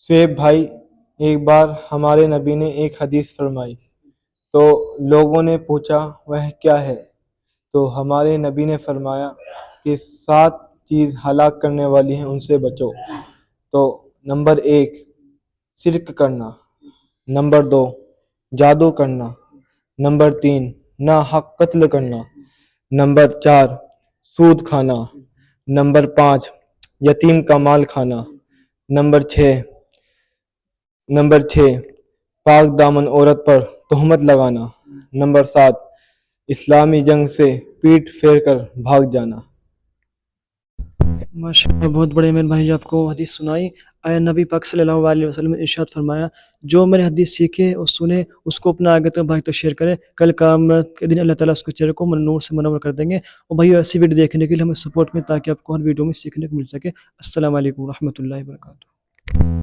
شعیب بھائی، ایک بار ہمارے نبی نے ایک حدیث فرمائی تو لوگوں نے پوچھا وہ کیا ہے؟ تو ہمارے نبی نے فرمایا کہ 7 چیز ہلاک کرنے والی ہیں، ان سے بچو۔ تو نمبر 1 شرک کرنا، نمبر 2 جادو کرنا، نمبر 3 ناحق قتل کرنا، نمبر 4 سود کھانا، نمبر 5 یتیم کا مال کھانا، نمبر 6 پاک دامن عورت پر تہمت لگانا، نمبر 7 اسلامی جنگ سے پیٹھ پھیر کر بھاگ جانا۔ ماشاء اللہ، بہت بڑے امیر بھائی جو آپ کو حدیث سنائی۔ آیا نبی پاک صلی اللہ علیہ وسلم نے ارشاد فرمایا، جو میرے حدیث سیکھے اور سنے اس کو اپنا آگے تک بھائی تک شیئر کرے، کل قیامت کے دن اللہ تعالیٰ اس کے چہرے کو نور سے منور کر دیں گے۔ اور بھائی ایسی ویڈیو دیکھنے کے لیے ہمیں سپورٹ میں، تاکہ آپ کو ہر ویڈیو میں سیکھنے کو مل سکے۔ السلام علیکم ورحمۃ اللہ وبرکاتہ۔